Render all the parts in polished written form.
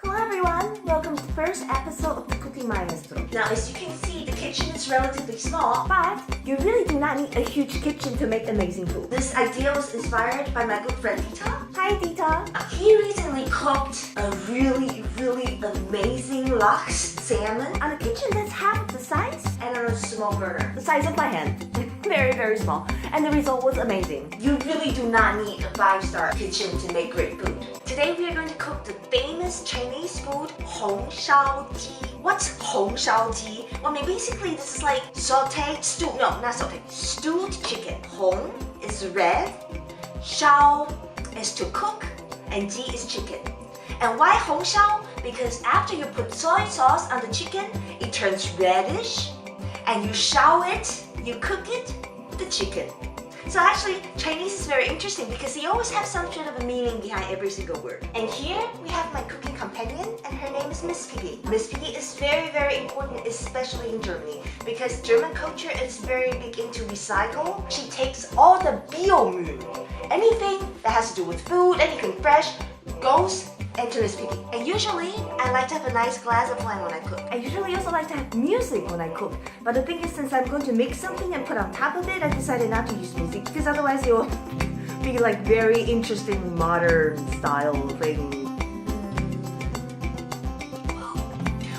Hello everyone, welcome to the first episode of the Cooking Maestro. Now, as you can see, the kitchen is relatively small. But you really do not need a huge kitchen to make amazing food. This idea was inspired by my good friend Dita. Hi Dita. He recently cooked a really amazing lux salmon On a kitchen that's half of the size, and on a small burner. the size of my hand. Very small. And the result was amazing. You really do not need a 5-star kitchen to make great food. Today we are going to cook the famous Chinese food Hong Shao Ji. What's Hong Shao Ji? Well, I mean, basically this is like stewed chicken. Hong is red, Shao is to cook, and Ji is chicken. And why Hong Shao? Because after you put soy sauce on the chicken, it turns reddish, and you shao it, you cook it, the chicken. So actually, Chinese is very interesting because they always have some sort of a meaning behind every single word. And here we have my cooking companion, and her name is Miss Piggy. Miss Piggy is very important, especially in Germany, because German culture is very big into recycle. She takes all the Biomüll, anything that has to do with food, anything fresh, goes into Miss Piggy. And usually, I like to have a nice glass of wine when I cook. I usually also like to have music when I cook. But the thing is, since I'm going to make something and put on top of it, I decided not to use music because otherwise it will be like very interesting modern style thing.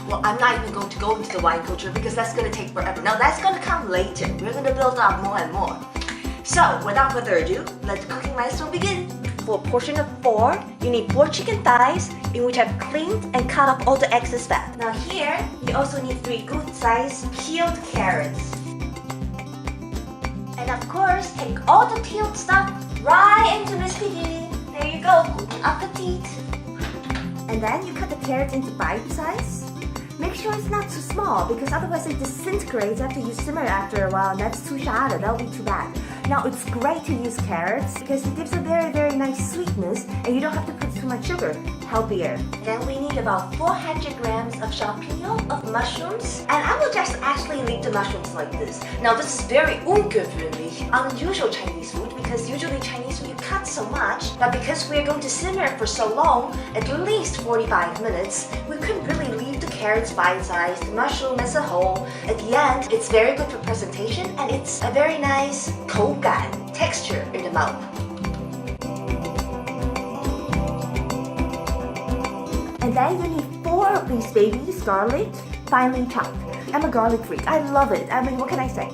Well, I'm not even going to go into the wine culture because that's going to take forever. Now, that's going to come later. We're going to build up more and more. So, without further ado, let the cooking milestone begin. For a portion of 4, you need 4 chicken thighs in which I've cleaned and cut up all the excess fat. Now here, you also need 3 good-sized peeled carrots. And of course, take all the peeled stuff right into Miss Piggy. There you go, guten Appetit. And then you cut the carrots into bite size. Make sure it's not too small because otherwise it disintegrates after you simmer it after a while, and that's too shada, that'll be too bad. Now it's great to use carrots because it gives a very nice sweetness and you don't have to put too much sugar. Healthier. Then we need about 400 grams of champignon, of mushrooms. And I will just actually leave the mushrooms like this. Now this is very ungewöhnlich, unusual Chinese food because usually Chinese food you cut so much. But because we're going to simmer it for so long, at least 45 minutes, we couldn't really leave the carrots bite-sized, the mushroom as a whole. At the end, it's very good for presentation and it's a very nice 口感 texture in the mouth. And then you need 4 of these babies garlic, finely chopped. I'm a garlic freak. I love it. I mean, what can I say?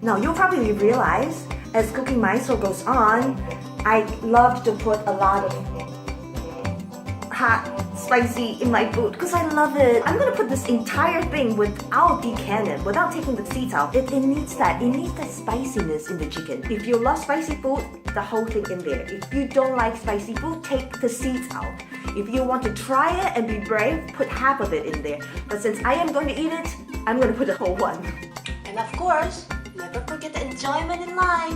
Now, you'll probably realize, as Cooking Maestro goes on, I love to put a lot of hot, spicy in my food because I love it. I'm gonna put this entire thing without decanning, without taking the seeds out. It needs that. It needs that spiciness in the chicken. If you love spicy food, the whole thing in there. If you don't like spicy food, take the seeds out. If you want to try it and be brave, put half of it in there. But since I am going to eat it, I'm gonna put the whole one. And of course, never forget the enjoyment in life.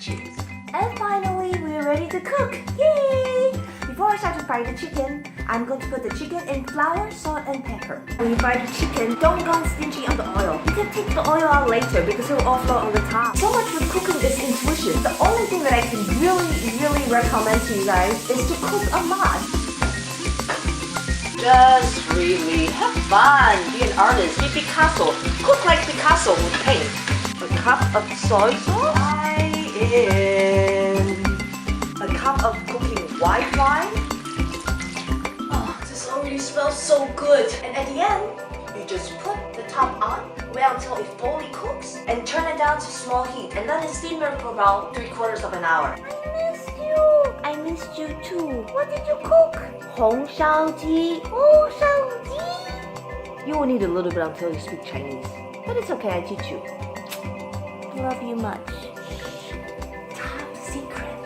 Cheers. And finally, we're ready to cook. Yay! Before I start to fry the chicken, I'm going to put the chicken in flour, salt, and pepper. When you fry the chicken, don't go stingy on the oil. You can take the oil out later because it will offload on the top. So much with cooking is intuition. The only thing that I can really recommend to you guys is to cook a lot. Just really have fun. Be an artist. Be Picasso. Cook like Picasso would paint. A cup of soy sauce. A cup of cooking white wine. Oh, this already smells so good. And at the end, you just put the top on, wait until it fully cooks, and turn it down to small heat, and let it simmer for about 3/4 of an hour. I missed you too. What did you cook? Hong Shao Ji. Hong Shao Ji. You will need a little bit until you speak Chinese. But it's okay, I teach you. Love you much. Top secret.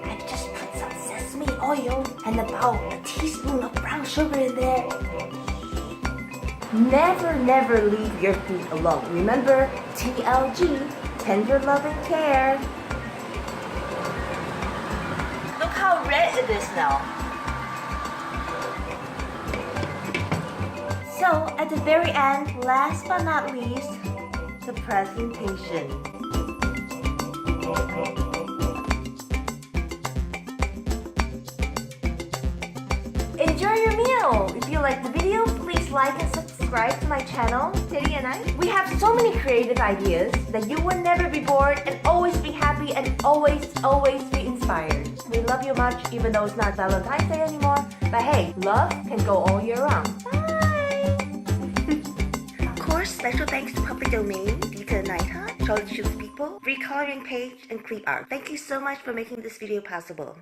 I just put some sesame oil and about a teaspoon of brown sugar in there. Never leave your food alone. Remember, TLG, tender love and care. Look how red it is now. So, at the very end, last but not least, the presentation. Enjoy your meal! If you like the video, please like and subscribe to my channel, Teddy and I. We have so many creative ideas that you will never be bored and always be happy and always be inspired. We love you much even though it's not Valentine's Day anymore. But hey, love can go all year round. Bye! Of course, special thanks to Public Domain, Dita Nighthawk, Charlie Shoots People, Recoloring Page, and Clip Art. Thank you so much for making this video possible.